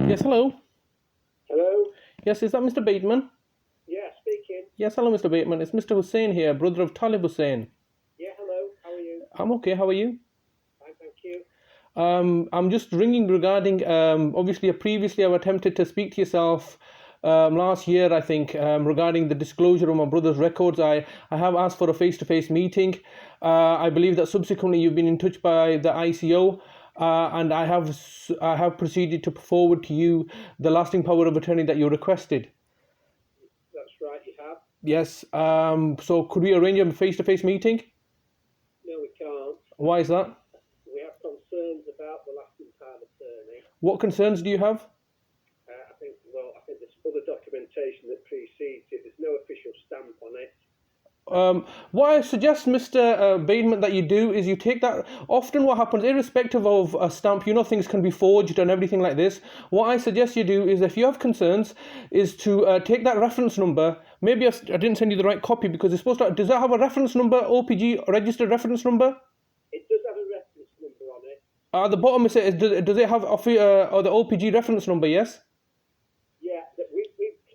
Yes, hello. Hello? Yes, is that Mr. Bateman? Yeah, speaking. Yes, hello, Mr. Bateman. It's Mr. Hussain here, brother of Talib Hussain. Yeah, hello. How are you? I'm okay. How are you? Fine, thank you. I'm just ringing regarding, obviously, previously I've attempted to speak to yourself last year, I think, regarding the disclosure of my brother's records. I have asked for a face-to-face meeting. I believe that subsequently you've been in touch by the ICO, and I have proceeded to forward to you the lasting power of attorney that you requested. That's right, you have. Yes. So could we arrange a face-to-face meeting? No, we can't. Why is that? We have concerns about the lasting power of attorney. What concerns do you have? I think there's other documentation that precedes it. There's no official stamp on it. What I suggest, Mr. Bateman, that you do is you take that. Often what happens, irrespective of a stamp, things can be forged and everything like this. What I suggest you do is, if you have concerns, is to take that reference number. Maybe I didn't send you the right copy because it's supposed to. Does that have a reference number, OPG, registered reference number? It does have a reference number on it. At the bottom, it says, does it have or the OPG reference number, yes? Yeah, we've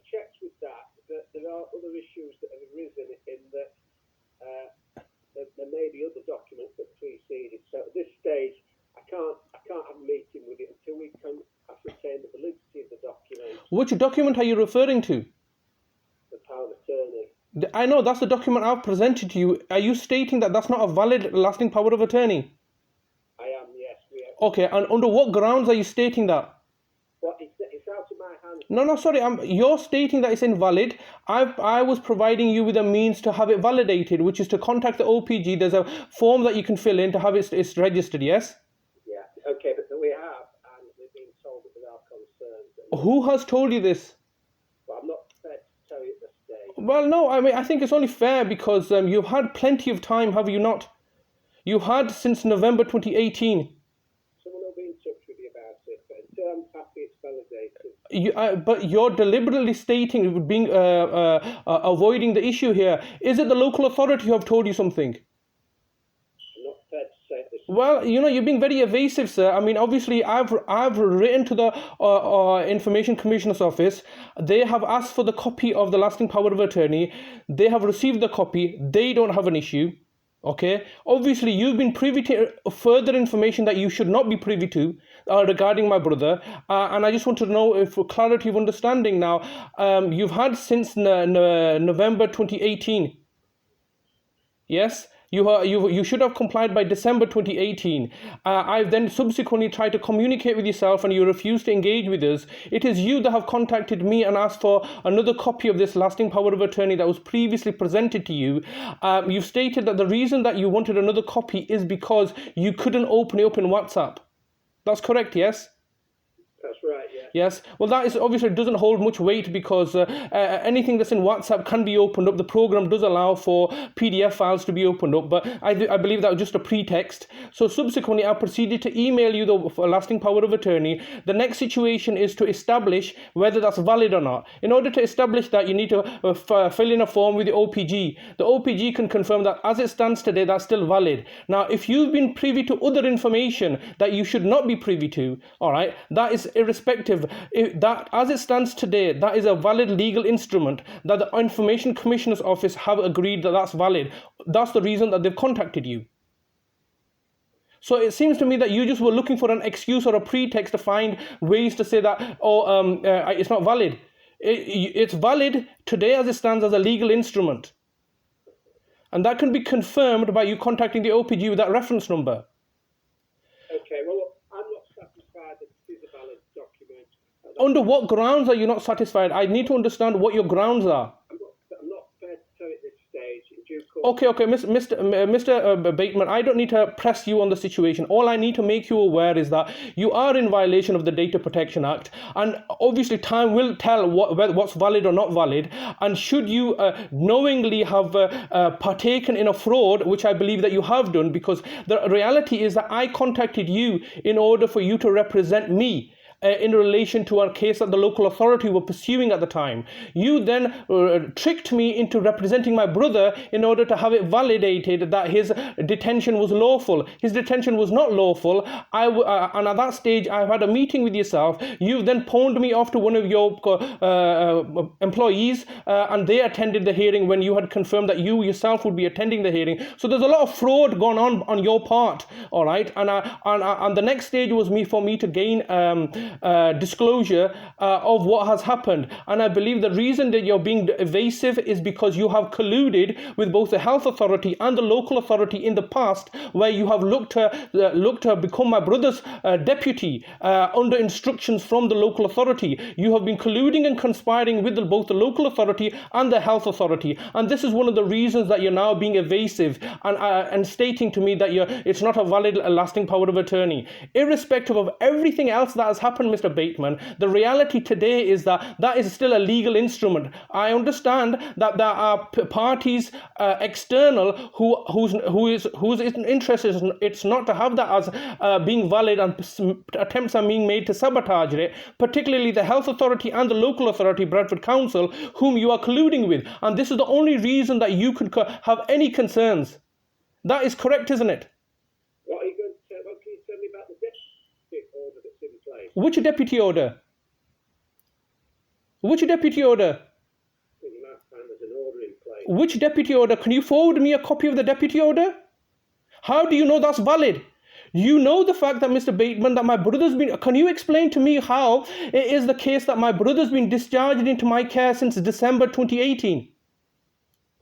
checked with that, but there are other issues that have arisen in that there may be other documents that precede it. So at this stage, I can't have a meeting with it until we can ascertain the validity of the document. Which document are you referring to? The power of attorney. I know that's the document I've presented to you. Are you stating that that's not a valid lasting power of attorney? I am, yes. We have. Okay, and under what grounds are you stating that? Well, it's out of my hands. No, sorry. You're stating that it's invalid. I was providing you with a means to have it validated, which is to contact the OPG. There's a form that you can fill in to have it's registered, yes? Yeah, okay, but we have, and we've been told that there are concerns. Who has told you this? Well, I'm not prepared to tell you at this stage. Well, no, I think it's only fair because you've had plenty of time, have you not? You've had since November 2018. Someone will be in touch with you about it, but until I'm happy it's validated. But you're deliberately stating, avoiding the issue here. Is it the local authority who have told you something? I'm not prepared to say this. Well, you're being very evasive, sir. I mean, obviously, I've written to the Information Commissioner's office. They have asked for the copy of the lasting power of attorney. They have received the copy. They don't have an issue. Okay. Obviously, you've been privy to further information that you should not be privy to regarding my brother. And I just want to know, if for clarity of understanding now, you've had since November 2018. Yes. You should have complied by December 2018. I've then subsequently tried to communicate with yourself and you refused to engage with us. It is you that have contacted me and asked for another copy of this lasting power of attorney that was previously presented to you. You've stated that the reason that you wanted another copy is because you couldn't open it up in WhatsApp. That's correct, yes? That's right, yeah. Yes. Well, that is obviously doesn't hold much weight because anything that's in WhatsApp can be opened up. The program does allow for PDF files to be opened up, but I believe that was just a pretext. So subsequently, I proceeded to email you the lasting power of attorney. The next situation is to establish whether that's valid or not. In order to establish that, you need to fill in a form with the OPG. The OPG can confirm that as it stands today, that's still valid. Now, if you've been privy to other information that you should not be privy to, all right, that is irrespective. That as it stands today, that is a valid legal instrument that the Information Commissioner's office have agreed that that's valid. That's the reason that they've contacted you. So it seems to me that you just were looking for an excuse or a pretext to find ways to say that it's not valid. It's valid today as it stands as a legal instrument, and that can be confirmed by you contacting the OPG with that reference number. Okay, well, look, I'm not satisfied that it is a valid document. Under what grounds are you not satisfied? I need to understand what your grounds are. I'm not prepared to tell you at this stage. In due course. Okay, Mr. Bateman, I don't need to press you on the situation. All I need to make you aware is that you are in violation of the Data Protection Act, and obviously time will tell what's valid or not valid. And should you knowingly have partaken in a fraud, which I believe that you have done, because the reality is that I contacted you in order for you to represent me. in relation to a case that the local authority were pursuing at the time. You then tricked me into representing my brother in order to have it validated that his detention was lawful. His detention was not lawful. And at that stage, I had a meeting with yourself. You then pawned me off to one of your employees, and they attended the hearing when you had confirmed that you yourself would be attending the hearing. So there's a lot of fraud going on your part, all right? And the next stage was for me to gain disclosure of what has happened. And I believe the reason that you're being evasive is because you have colluded with both the health authority and the local authority in the past, where you have looked to become my brother's deputy under instructions from the local authority. You have been colluding and conspiring with both the local authority and the health authority, and this is one of the reasons that you're now being evasive and stating to me that it's not a valid lasting power of attorney. Irrespective of everything else that has happened, Mr. Bateman, the reality today is that is still a legal instrument. I understand that there are parties external whose interest is it's not to have that as being valid, and attempts are being made to sabotage it, particularly the health authority and the local authority, Bradford Council, whom you are colluding with. And this is the only reason that you could have any concerns. That is correct, isn't it? What are you going to say? What can you tell me about the deputy order that's in place? Which deputy order? Which deputy order? I think last time there's an order in place. Which deputy order? Can you forward me a copy of the deputy order? How do you know that's valid? You know the fact that, Mr. Bateman, that my brother's been... Can you explain to me how it is the case that my brother's been discharged into my care since December 2018?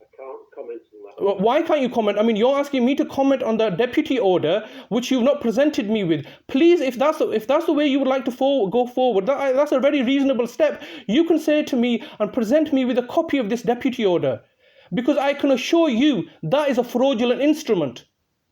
I can't comment on that. Why can't you comment? I mean, you're asking me to comment on the deputy order, which you've not presented me with. Please, if that's the way you would like to go forward, that's a very reasonable step. You can say to me and present me with a copy of this deputy order, because I can assure you that is a fraudulent instrument.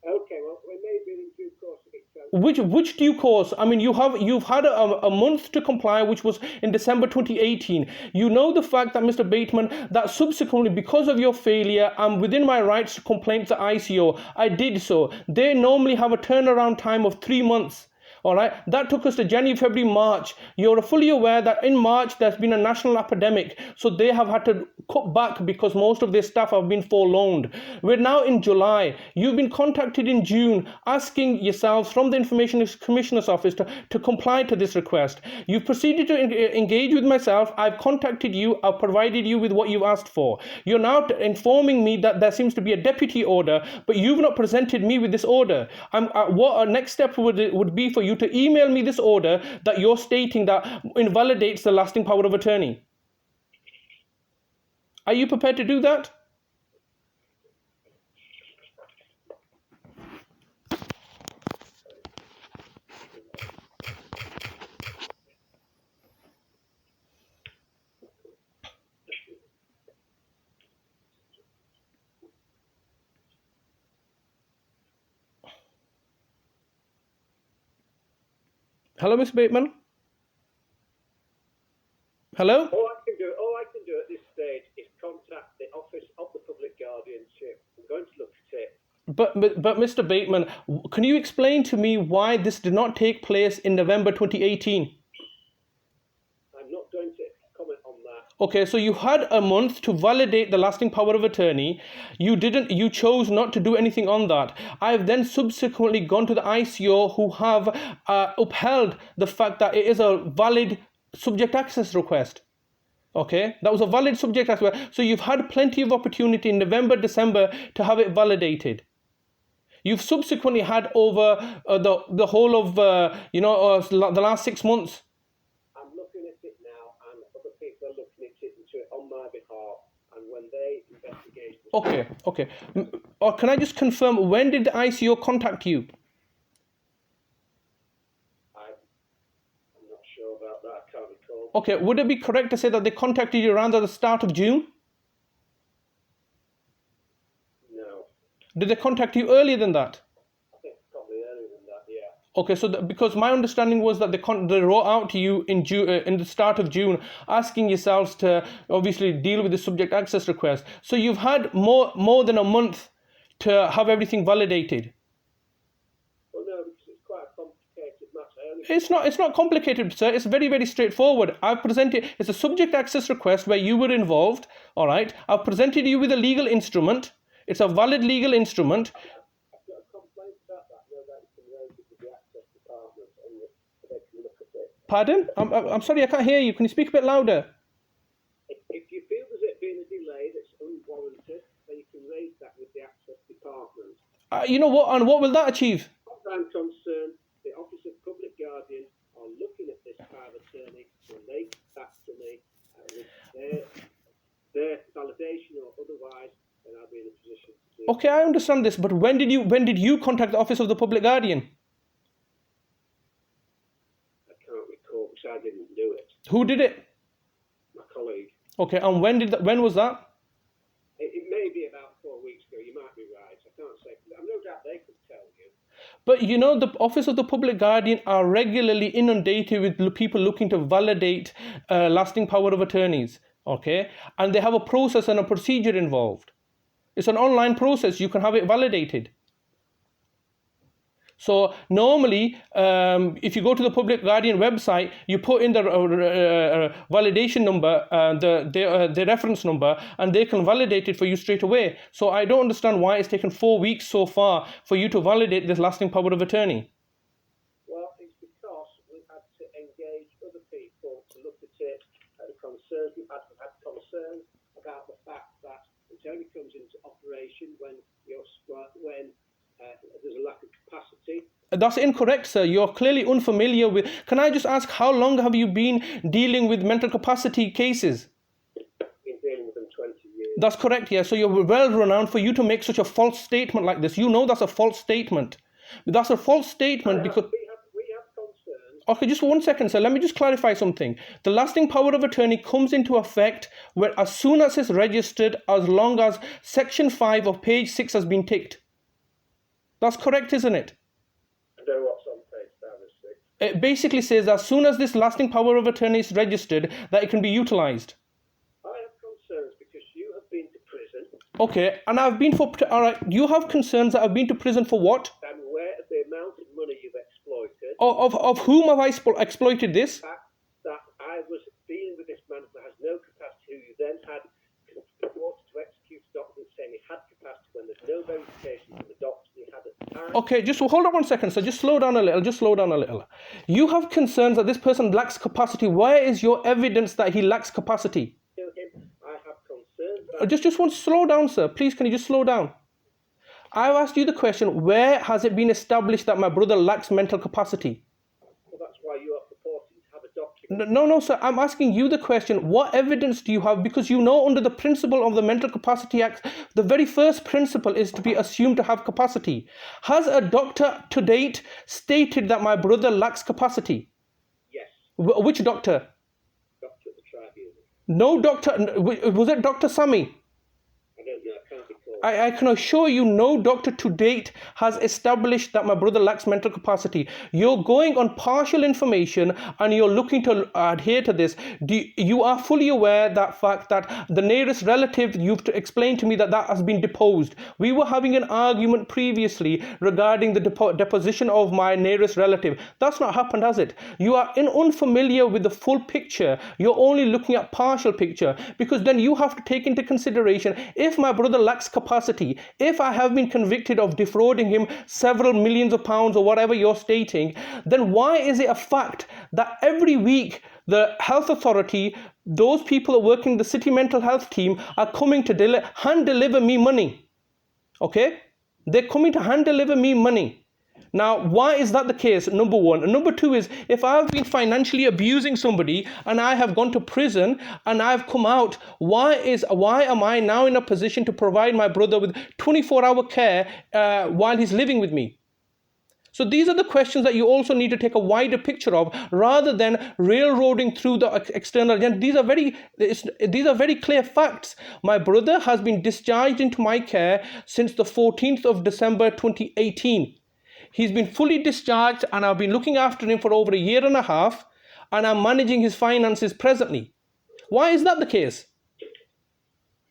Okay, well, we may be in due course of it. Which due course? I mean, you've had a month to comply, which was in December 2018. You know the fact that, Mr. Bateman, that subsequently, because of your failure, I'm within my rights to complain to ICO. I did so. They normally have a turnaround time of 3 months. All right, that took us to January, February, March. You're fully aware that in March there's been a national epidemic, so they have had to cut back because most of their staff have been furloughed. We're now in July. You've been contacted in June asking yourselves from the Information Commissioner's Office to comply to this request. You've proceeded to engage with myself. I've contacted you. I've provided you with what you've asked for. You're now informing me that there seems to be a deputy order, but you've not presented me with this order. What a next step would be for you to email me this order that you're stating that invalidates the lasting power of attorney. Are you prepared to do that? Hello, Miss Bateman? Hello? All I can do at this stage is contact the Office of the Public Guardianship. I'm going to look at it. But Mr. Bateman, can you explain to me why this did not take place in November 2018? I'm not going to comment on that. Okay, so you had a month to validate the lasting power of attorney. You chose not to do anything on that. I've then subsequently gone to the ICO, who have upheld the fact that it is a valid subject access request. Okay, that was a valid subject access. So you've had plenty of opportunity in November, December to have it validated. You've subsequently had over the whole of the last 6 months. I'm looking at it now, and other people are looking at it on my behalf. And when they investigate... Okay. Or can I just confirm, when did the ICO contact you? I'm not sure about that. I can't recall. Okay, would it be correct to say that they contacted you around the start of June? No. Did they contact you earlier than that? I think probably earlier than that, yeah. Okay, so because my understanding was that they wrote out to you in the start of June, asking yourselves to obviously deal with the subject access request. So you've had more than a month to have everything validated. Well, no, because it's quite a complicated matter. I only It's not complicated, sir. It's very, very straightforward. I've presented, it's a subject access request where you were involved, all right? I've presented you with a legal instrument. It's a valid legal instrument. I've got a complaint about that. No doubt you can raise it with the access department and they can look at it. Pardon? I'm sorry, I can't hear you. Can you speak a bit louder? If you feel there's been a delay that's unwarranted, then you can raise that with the access department. You know what? And what will that achieve? I'm concerned, the Office of Public Guardian are looking at this power of attorney when they come back to me with their validation or otherwise, then I'll be in a position to do. Okay, I understand this, but when did you contact the Office of the Public Guardian? I can't recall because I didn't do it. Who did it? My colleague. Okay, and when was that? It may be about 4 weeks ago. You might be right. I can't say. I'm no doubt they could tell you. But you know, the Office of the Public Guardian are regularly inundated with people looking to validate lasting power of attorneys, okay? And they have a process and a procedure involved. It's an online process. You can have it validated. So normally, if you go to the Public Guardian website, you put in the validation number, the reference number, and they can validate it for you straight away. So I don't understand why it's taken 4 weeks so far for you to validate this lasting power of attorney. Well, it's because we've had to engage other people to look at it and concerns. We've had concerns about the fact that it only comes into operation when there's a lack of capacity. That's incorrect, sir. You're clearly unfamiliar with... Can I just ask, how long have you been dealing with mental capacity cases? I've been dealing with them 20 years. That's correct, yeah. So you're well renowned for you to make such a false statement like this. You know that's a false statement. That's a false statement because... We have concerns. Okay, just 1 second, sir. Let me just clarify something. The lasting power of attorney comes into effect where as soon as it's registered, as long as Section 5 of page 6 has been ticked. That's correct, isn't it? I know what's on page 5 of 6. It basically says as soon as this lasting power of attorney is registered, that it can be utilised. I have concerns because you have been to prison. Okay, and I've been for... Alright, you have concerns that I've been to prison for what? I'm aware of the amount of money you've exploited. Of whom have I exploited this? That I was dealing with this man who has no capacity, who you then had ordered to execute a document saying he had capacity when there's no verification from the doctor he had at the time. Okay, just hold on 1 second, so just slow down a little, You have concerns that this person lacks capacity. Where is your evidence that he lacks capacity? I have concerns. Just want to slow down, sir. Please, can you just slow down? I've asked you the question, where has it been established that my brother lacks mental capacity? Well, that's why you are purporting to have a document. No, sir. I'm asking you the question, what evidence do you have? Because you know under the principle of the Mental Capacity Act, the very first principle is to be assumed to have capacity. Has a doctor to date stated that my brother lacks capacity? Yes. Which doctor? Doctor at the tribunal. No doctor. Was it Dr. Sami? I don't know. I can't recall. I can assure you no doctor to date has established that my brother lacks mental capacity. You're going on partial information and you're looking to adhere to this. You are fully aware that fact that the nearest relative, you've to explain to me that has been deposed. We were having an argument previously regarding the deposition of my nearest relative. That's not happened, has it? You are unfamiliar with the full picture. You're only looking at partial picture because then you have to take into consideration if my brother lacks capacity, if I have been convicted of defrauding him several millions of pounds or whatever you're stating, then why is it a fact that every week the health authority, those people that work in the city mental health team are coming to hand deliver me money? Okay? They're coming to hand deliver me money. Now, why is that the case? Number one. And number two is, if I've been financially abusing somebody and I have gone to prison and I've come out, why am I now in a position to provide my brother with 24-hour care while he's living with me? So these are the questions that you also need to take a wider picture of, rather than railroading through the external agenda. These are very clear facts. My brother has been discharged into my care since the 14th of December 2018. He's been fully discharged and I've been looking after him for over a year and a half, and I'm managing his finances presently. Why is that the case?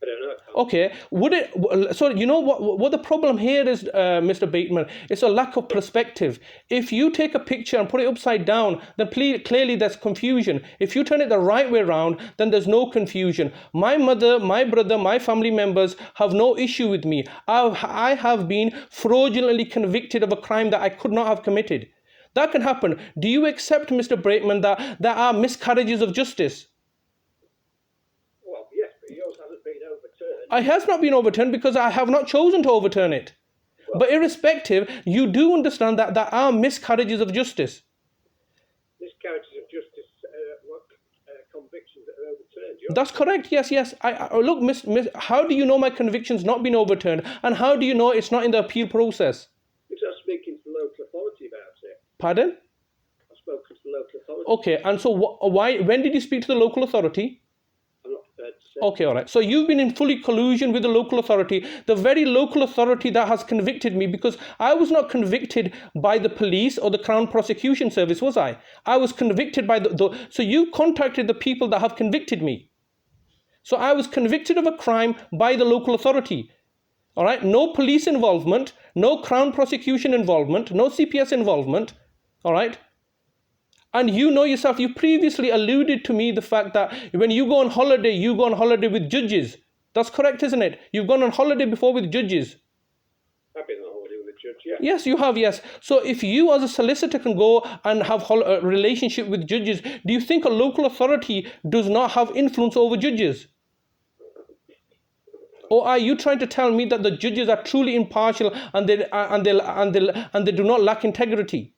I don't know. Okay, would it? So you know what the problem here is, Mr. Bateman? It's a lack of perspective. If you take a picture and put it upside down, then clearly there's confusion. If you turn it the right way around, then there's no confusion. My mother, my brother, my family members have no issue with me. I have been fraudulently convicted of a crime that I could not have committed. That can happen. Do you accept, Mr. Bateman, that there are miscarriages of justice? Well, yes, but yours hasn't been overturned. It has not been overturned because I have not chosen to overturn it. But irrespective, you do understand that there are miscarriages of justice. Miscarriages of justice, convictions that are overturned. That's correct. Yes. Look, how do you know my conviction's not been overturned, and how do you know it's not in the appeal process? Because I'm speaking to the local authority about it. Pardon? I've spoken to the local authority. Okay, and so why? When did you speak to the local authority? I'm not prepared to say. Okay, all right. So you've been in fully collusion with the local authority, the very local authority that has convicted me, because I was not convicted by the police or the Crown Prosecution Service, was I? I was convicted by so you contacted the people that have convicted me. So I was convicted of a crime by the local authority. All right, no police involvement, no Crown Prosecution involvement, no CPS involvement. All right. And you know yourself, you previously alluded to me the fact that when you go on holiday with judges. That's correct, isn't it? You've gone on holiday before with judges. I've been on holiday with a judge, yeah. Yes, you have, yes. So if you as a solicitor can go and have a relationship with judges, do you think a local authority does not have influence over judges? Or are you trying to tell me that the judges are truly impartial and they do not lack integrity?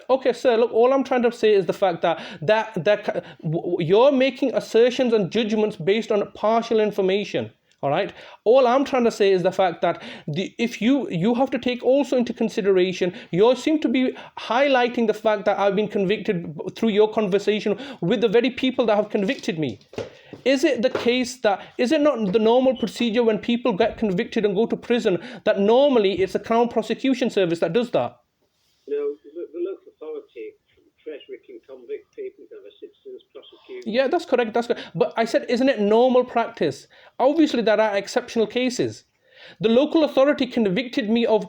Okay, sir, look, all I'm trying to say is the fact that you're making assertions and judgments based on partial information. All right. All I'm trying to say is the fact that if you have to take also into consideration, you seem to be highlighting the fact that I've been convicted through your conversation with the very people that have convicted me. Is it the case that, is it not the normal procedure when people get convicted and go to prison that normally it's the Crown Prosecution Service that does that? No, the local authority, Treasury can convict people, can have a citizen's prosecution. Yeah, that's correct. But I said, isn't it normal practice? Obviously, there are exceptional cases. The local authority convicted me of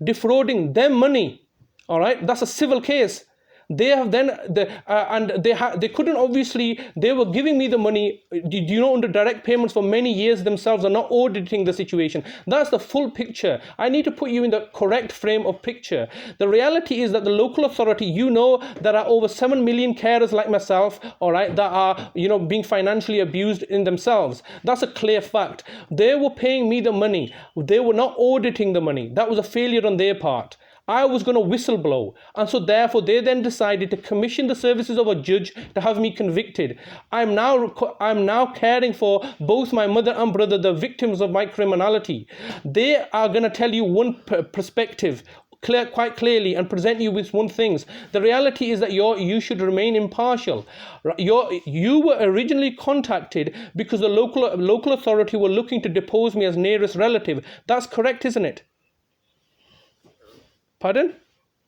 defrauding them money. All right, that's a civil case. They have then they couldn't, obviously they were giving me the money, under direct payments for many years themselves and not auditing the situation. That's the full picture. I need to put you in the correct frame of picture. The reality is that the local authority, there are over 7 million carers like myself, all right, that are being financially abused in themselves. That's a clear fact. They were paying me the money. They were not auditing the money. That was a failure on their part. I was going to whistleblow, and so therefore they then decided to commission the services of a judge to have me convicted. I'm now caring for both my mother and brother, the victims of my criminality. They are going to tell you one perspective quite clearly and present you with one thing. The reality is that you should remain impartial. You were originally contacted because the local authority were looking to depose me as nearest relative. That's correct, isn't it? Pardon?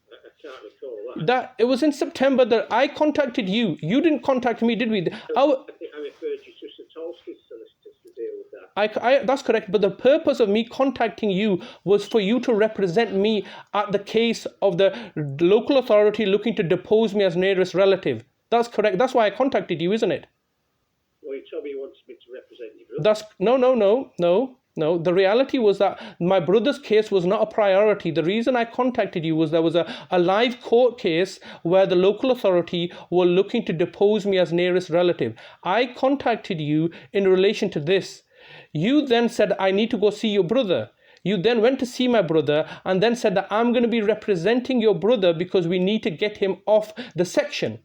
I can't recall that. It was in September that I contacted you. You didn't contact me, did we? I think I referred you to Solicitors to deal with that. That's correct. But the purpose of me contacting you was for you to represent me at the case of the local authority looking to depose me as nearest relative. That's correct. That's why I contacted you, isn't it? Well, you told me you wanted me to represent you, brother. No, the reality was that my brother's case was not a priority. The reason I contacted you was there was a live court case where the local authority were looking to depose me as nearest relative. I contacted you in relation to this. You then said, I need to go see your brother. You then went to see my brother and then said that I'm going to be representing your brother because we need to get him off the section.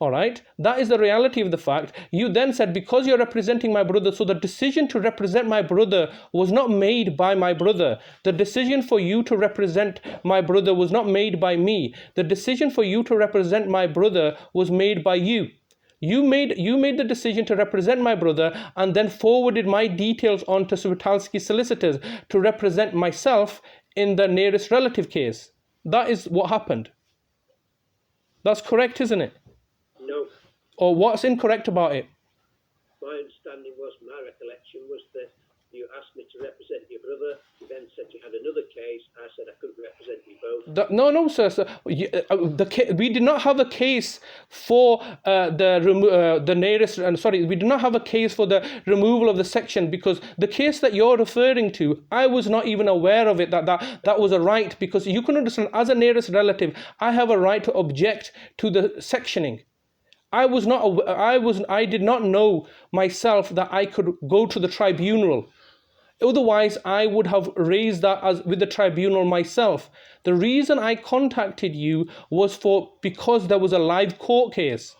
All right, that is the reality of the fact. You then said, because you're representing my brother, so the decision to represent my brother was not made by my brother. The decision for you to represent my brother was not made by me. The decision for you to represent my brother was made by you. You made the decision to represent my brother and then forwarded my details on to Switalski Solicitors to represent myself in the nearest relative case. That is what happened. That's correct, isn't it? No. Or what's incorrect about it? my understanding was, my recollection was that you asked me to represent your brother. You then said you had another case. I said I couldn't represent you both. No, sir. We did not have a case for the nearest. Sorry, we did not have a case for the removal of the section, because the case that you're referring to, I was not even aware of it. That was a right, because you can understand, as a nearest relative, I have a right to object to the sectioning. I did not know myself that I could go to the tribunal. Otherwise, I would have raised that with the tribunal myself. The reason I contacted you was because there was a live court case.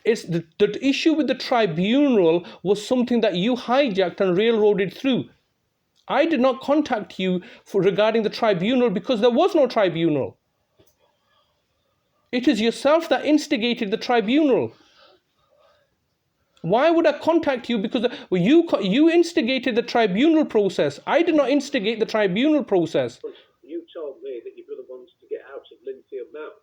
It's the issue with the tribunal was something that you hijacked and railroaded through. I did not contact you regarding the tribunal, because there was no tribunal. It is yourself that instigated the tribunal. Why would I contact you? Because you instigated the tribunal process. I did not instigate the tribunal process. You told me that your brother wants to get out of Linfield Mount.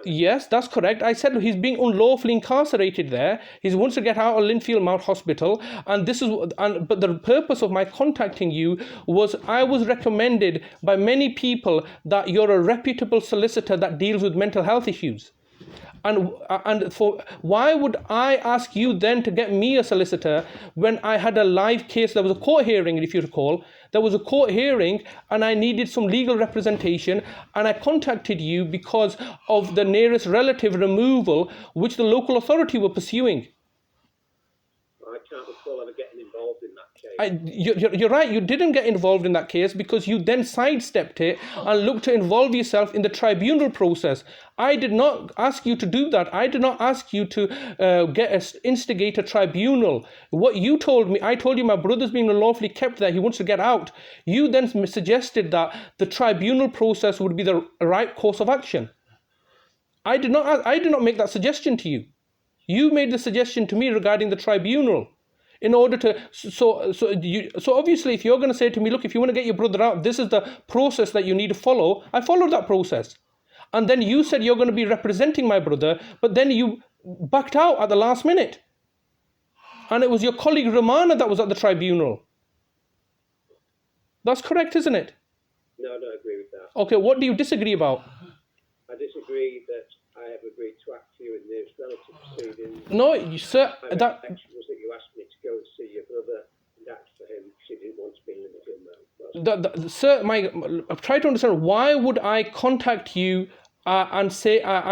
Yes, that's correct. I said he's being unlawfully incarcerated there. He wants to get out of Linfield Mount Hospital, but the purpose of my contacting you was I was recommended by many people that you're a reputable solicitor that deals with mental health issues. Why would I ask you then to get me a solicitor when I had a live case? There was a court hearing, if you recall. There was a court hearing and I needed some legal representation, and I contacted you because of the nearest relative removal, which the local authority were pursuing. I can't recall ever getting involved in that case. You're right, you didn't get involved in that case because you then sidestepped it and looked to involve yourself in the tribunal process. I did not ask you to do that. I did not ask you to instigate a tribunal. What you told me, I told you my brother's being unlawfully kept there. He wants to get out. You then suggested that the tribunal process would be the right course of action. I did not make that suggestion to you. You made the suggestion to me regarding the tribunal. In order to, so obviously, if you're going to say to me, look, if you want to get your brother out, this is the process that you need to follow. I followed that process. And then you said you're going to be representing my brother, but then you backed out at the last minute. And it was your colleague Romana that was at the tribunal. That's correct, isn't it? No, I don't agree with that. Okay, what do you disagree about? I disagree that I have agreed to act for you in nearest relative proceedings. No, sir, that was that you asked me to go and see your brother and act for him because he didn't want to be in Linfield Mount. Sir, try to understand, why would I contact you and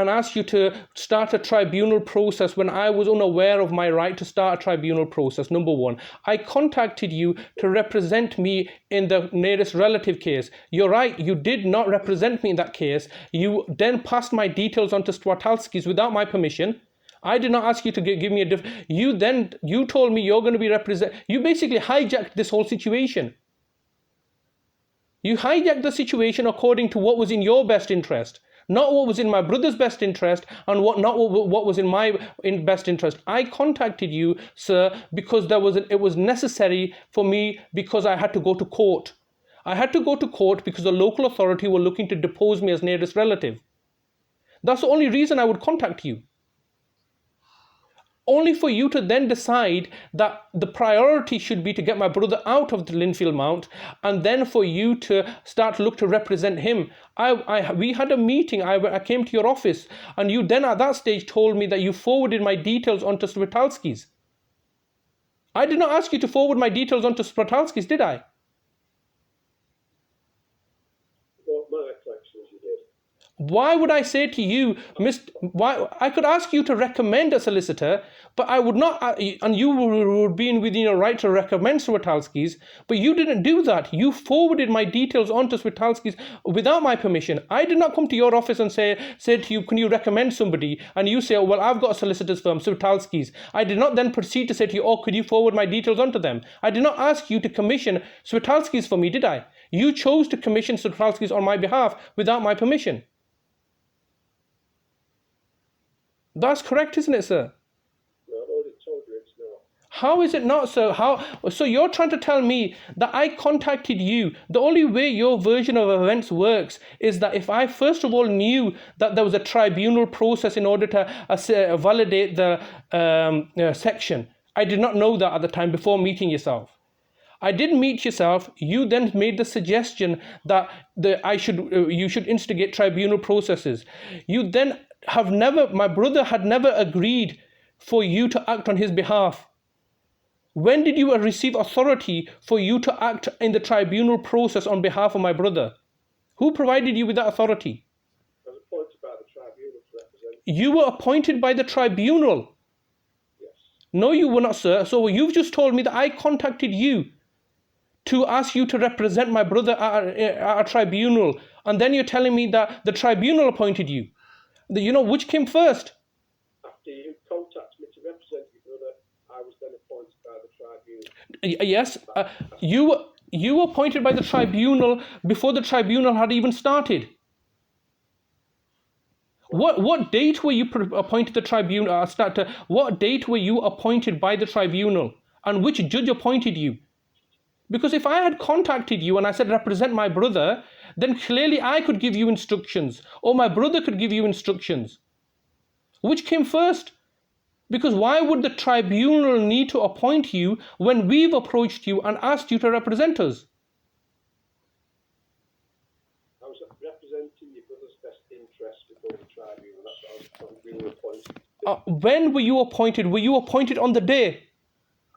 ask you to start a tribunal process when I was unaware of my right to start a tribunal process? Number one, I contacted you to represent me in the nearest relative case. You're right, you did not represent me in that case. You then passed my details on to Swatalski's without my permission. I did not ask you to give me a you told me you're going to be you basically hijacked this whole situation. You hijacked the situation according to what was in your best interest, not what was in my brother's best interest and what was in my best interest. I contacted you, sir, because it was necessary for me, because I had to go to court. I had to go to court because the local authority were looking to depose me as nearest relative. That's the only reason I would contact you. Only for you to then decide that the priority should be to get my brother out of the Linfield Mount, and then for you to start to look to represent him. We had a meeting. I came to your office, and you then at that stage told me that you forwarded my details onto Swatalski's. I did not ask you to forward my details onto Swatalski's, did I? Why would I say to you, I could ask you to recommend a solicitor, but I would not, and you would be within your right to recommend Swatalski's, but you didn't do that. You forwarded my details onto Swatalski's without my permission. I did not come to your office and say to you, can you recommend somebody? And you say, oh, well, I've got a solicitor's firm, Swatalski's. I did not then proceed to say to you, oh, could you forward my details onto them? I did not ask you to commission Swatalski's for me, did I? You chose to commission Swatalski's on my behalf without my permission. That's correct, isn't it, sir? No, I've already told you it's not. How is it not, sir? So you're trying to tell me that I contacted you. The only way your version of events works is that if I first of all knew that there was a tribunal process in order to validate the section, I did not know that at the time before meeting yourself. I did meet yourself. You then made the suggestion that you should instigate tribunal processes. You then my brother had never agreed for you to act on his behalf. When did you receive authority for you to act in the tribunal process on behalf of my brother? Who provided you with that authority? I was appointed by the tribunal to represent. You were appointed by the tribunal. Yes. No, you were not, sir. So you've just told me that I contacted you to ask you to represent my brother at a tribunal. And then you're telling me that the tribunal appointed you. Which came first? After you contacted me to represent your brother, I was then appointed by the tribunal. Yes, you were appointed by the tribunal before the tribunal had even started. What date were you appointed the tribunal? What date were you appointed by the tribunal? And which judge appointed you? Because if I had contacted you and I said represent my brother, then clearly I could give you instructions, or my brother could give you instructions. Which came first? Because why would the tribunal need to appoint you when we've approached you and asked you to represent us? I was representing your brother's best interest before the tribunal. That's what I was appointed. When were you appointed? Were you appointed on the day?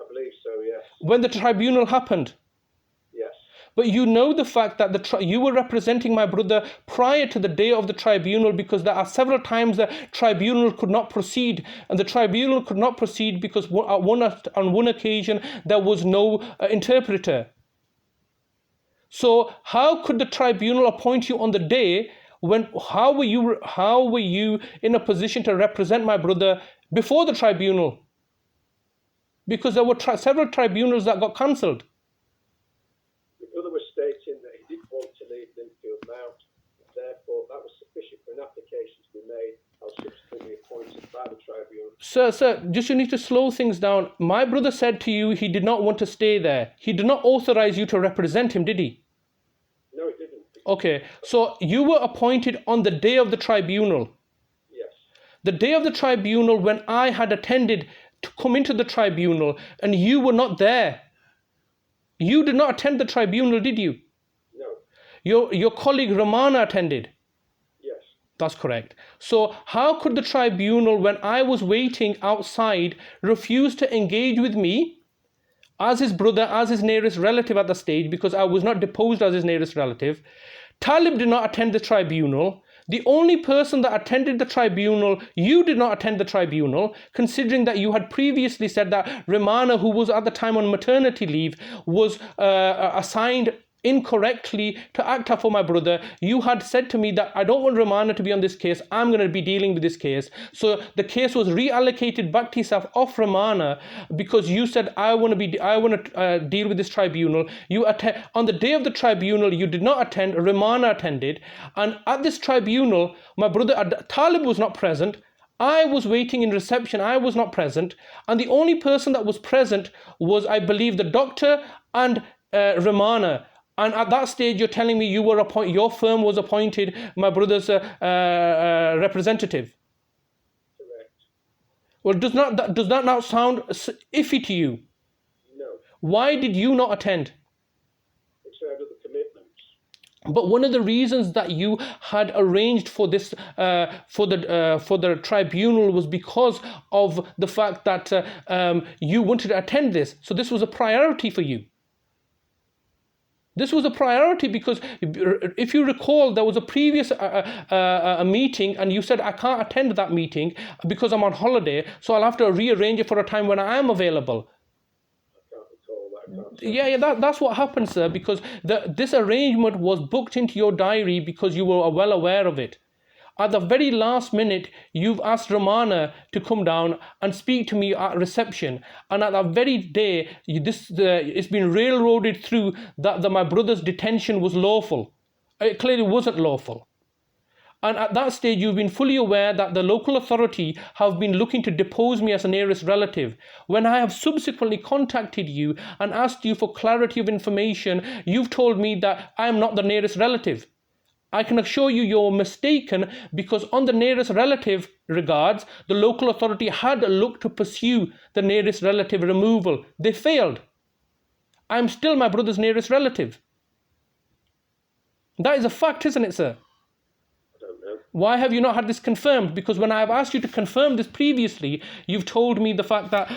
I believe so, yes. When the tribunal happened? Yes. But you know the fact that you were representing my brother prior to the day of the tribunal, because there are several times the tribunal could not proceed. And the tribunal could not proceed because on one occasion there was no interpreter. So how could the tribunal appoint you on the day how were you in a position to represent my brother before the tribunal? Because there were several tribunals that got cancelled. The brother was stating that he did want to leave Linfield Mount. Therefore, that was sufficient for an application to be made. I was subsequently appointed by the tribunal. Sir, just you need to slow things down. My brother said to you he did not want to stay there. He did not authorize you to represent him, did he? No, he didn't. Okay, so you were appointed on the day of the tribunal. Yes. The day of the tribunal, when I had attended to come into the tribunal and you were not there. You did not attend the tribunal, did you? No. Your colleague Ramana attended. Yes. That's correct. So how could the tribunal, when I was waiting outside, refuse to engage with me as his brother, as his nearest relative at the stage, because I was not deposed as his nearest relative? Talib did not attend the tribunal. The only person that attended the tribunal, you did not attend the tribunal, considering that you had previously said that Ramana, who was at the time on maternity leave, was assigned incorrectly to act for my brother. You had said to me that I don't want Ramana to be on this case, I'm going to be dealing with this case. So the case was reallocated back to yourself off Ramana, because you said I want to deal with this tribunal. On the day of the tribunal, you did not attend. Ramana attended, and at this tribunal, my brother Talib was not present. I was waiting in reception. I was not present, and the only person that was present was, I believe, the doctor and Ramana. And at that stage, you're telling me your firm was appointed my brother's representative. Correct. Well, does that not sound iffy to you? No. Why did you not attend? Because I had other commitments. But one of the reasons that you had arranged for this for the tribunal was because of the fact that you wanted to attend this. So this was a priority for you. This was a priority because if you recall, there was a previous a meeting and you said, I can't attend that meeting because I'm on holiday, so I'll have to rearrange it for a time when I am available. I can't recall that. Yeah, that's what happened, sir, because this arrangement was booked into your diary because you were well aware of it. At the very last minute, you've asked Ramana to come down and speak to me at reception. And at that very day, it's been railroaded through that my brother's detention was lawful. It clearly wasn't lawful. And at that stage, you've been fully aware that the local authority have been looking to depose me as a nearest relative. When I have subsequently contacted you and asked you for clarity of information, you've told me that I am not the nearest relative. I can assure you you're mistaken, because on the nearest relative regards, the local authority had looked to pursue the nearest relative removal. They failed. I'm still my brother's nearest relative. That is a fact, isn't it, sir? I don't know. Why have you not had this confirmed? Because when I have asked you to confirm this previously, you've told me the fact that,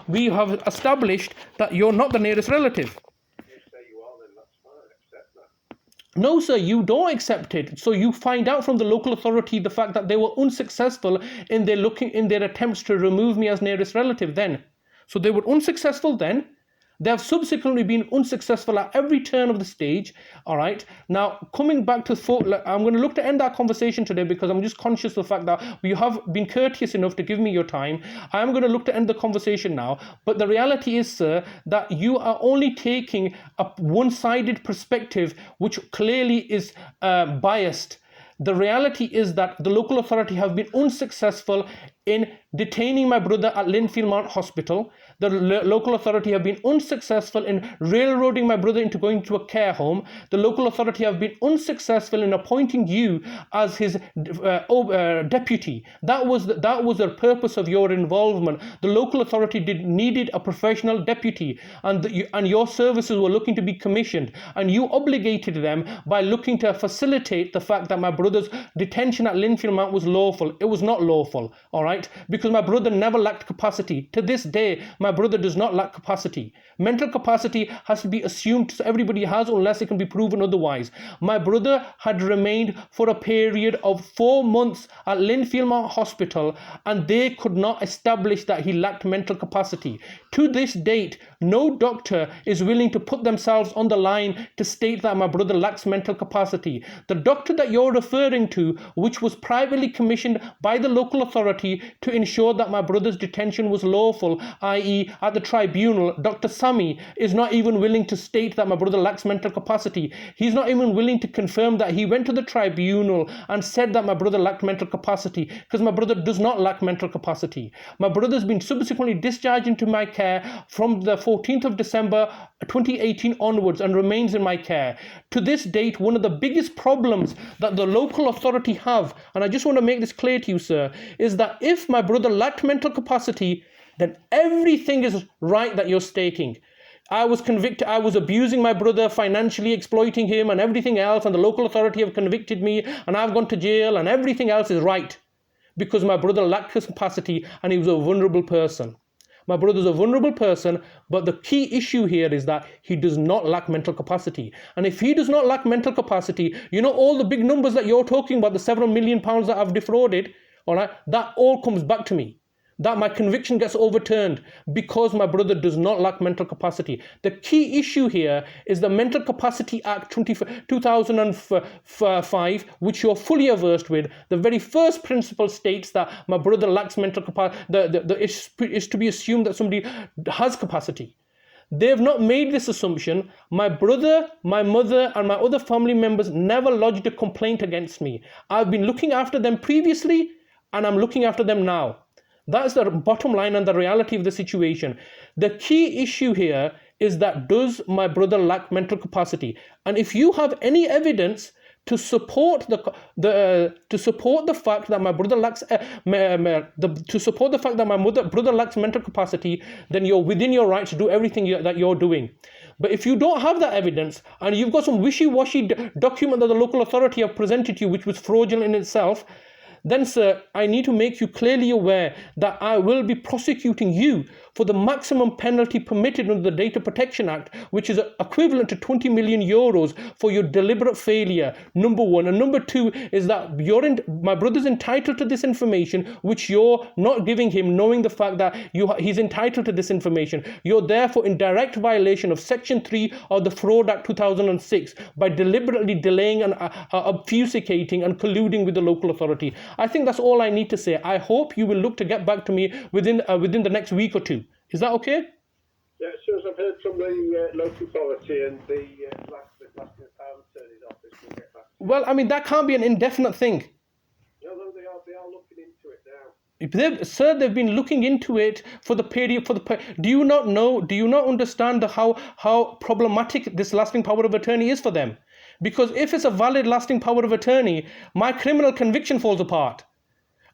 we have established that you're not the nearest relative. You say you are, then that's fine. Accept that. No, sir, you don't accept it. So you find out from the local authority the fact that they were unsuccessful in their attempts to remove me as nearest relative then. So they were unsuccessful then. They have subsequently been unsuccessful at every turn of the stage. All right. Now, coming back to I'm going to look to end our conversation today, because I'm just conscious of the fact that you have been courteous enough to give me your time. I am going to look to end the conversation now. But the reality is, sir, that you are only taking a one-sided perspective, which clearly is biased. The reality is that the local authority have been unsuccessful in detaining my brother at Linfield Mount Hospital. The local authority have been unsuccessful in railroading my brother into going to a care home. The local authority have been unsuccessful in appointing you as his deputy. That was the purpose of your involvement. The local authority needed a professional deputy, and your services were looking to be commissioned, and you obligated them by looking to facilitate the fact that my brother's detention at Linfield Mount was lawful. It was not lawful, all right, because my brother never lacked capacity. To this day, my brother does not lack capacity. Mental capacity has to be assumed, so everybody has, unless it can be proven otherwise. My brother had remained for a period of 4 months at Linfield Mount Hospital, and they could not establish that he lacked mental capacity. To this date, no doctor is willing to put themselves on the line to state that my brother lacks mental capacity. The doctor that you're referring to, which was privately commissioned by the local authority to ensure that my brother's detention was lawful, i.e. at the tribunal, Dr. Sami, is not even willing to state that my brother lacks mental capacity. He's not even willing to confirm that he went to the tribunal and said that my brother lacked mental capacity, because my brother does not lack mental capacity. My brother's been subsequently discharged into my care from the 14th of December 2018 onwards and remains in my care. To this date, one of the biggest problems that the local authority have, and I just want to make this clear to you, sir, is that if my brother lacked mental capacity, then everything is right that you're stating. I was convicted, I was abusing my brother, financially exploiting him and everything else, and the local authority have convicted me, and I've gone to jail, and everything else is right, because my brother lacked his capacity and he was a vulnerable person. My brother's a vulnerable person, but the key issue here is that he does not lack mental capacity. And if he does not lack mental capacity, you know, all the big numbers that you're talking about, the several million pounds that I've defrauded, all right, that all comes back to me. That my conviction gets overturned because my brother does not lack mental capacity. The key issue here is the Mental Capacity Act 2005, which you're fully averse with. The very first principle states that my brother lacks mental capacity. It's to be assumed that somebody has capacity. They have not made this assumption. My brother, my mother, and my other family members never lodged a complaint against me. I've been looking after them previously, and I'm looking after them now. That's the bottom line and the reality of the situation. The key issue here is that, does my brother lack mental capacity? And if you have any evidence to support the fact that my brother lacks brother lacks mental capacity, then you're within your right to do everything that you're doing. But if you don't have that evidence, and you've got some wishy-washy document that the local authority have presented to you, which was fraudulent in itself, then, sir, I need to make you clearly aware that I will be prosecuting you for the maximum penalty permitted under the Data Protection Act, which is equivalent to 20 million euros for your deliberate failure, number one. And number two is that my brother's entitled to this information, which you're not giving him, knowing the fact that he's entitled to this information. You're therefore in direct violation of Section 3 of the Fraud Act 2006 by deliberately delaying and obfuscating and colluding with the local authority. I think that's all I need to say. I hope you will look to get back to me within the next week or two. Is that okay? Yeah, as soon as I've heard from the local authority and the last power attorney's office, we'll get back. Well, I mean, that can't be an indefinite thing. No, they are looking into it now. They've been looking into it for the period. Do you not understand how problematic this lasting power of attorney is for them? Because if it's a valid lasting power of attorney, my criminal conviction falls apart.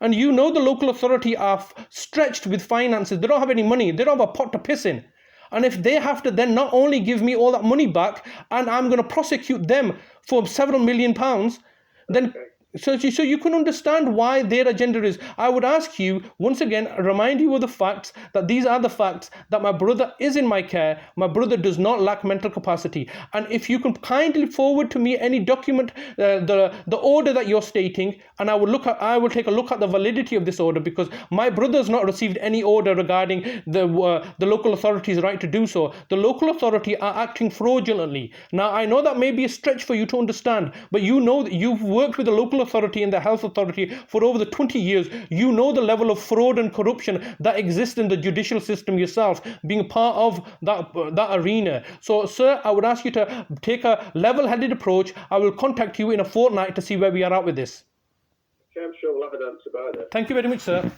And you know the local authority are stretched with finances. They don't have any money. They don't have a pot to piss in. And if they have to then not only give me all that money back, and I'm going to prosecute them for several £million, then so you can understand why their agenda is. I would ask you, once again, remind you of the facts, that these are the facts, that my brother is in my care. My brother does not lack mental capacity. And if you can kindly forward to me any document, the order that you're stating, and I will take a look at the validity of this order, because my brother has not received any order regarding the local authority's right to do so. The local authority are acting fraudulently. Now, I know that may be a stretch for you to understand, but you know that you've worked with the local authority and the health authority for over the 20 years. You know the level of fraud and corruption that exists in the judicial system yourself, being part of that arena. So, sir, I would ask you to take a level-headed approach. I will contact you in a fortnight to see where we are at with this. Okay, I'm sure we'll have an answer by then. Thank you very much, sir.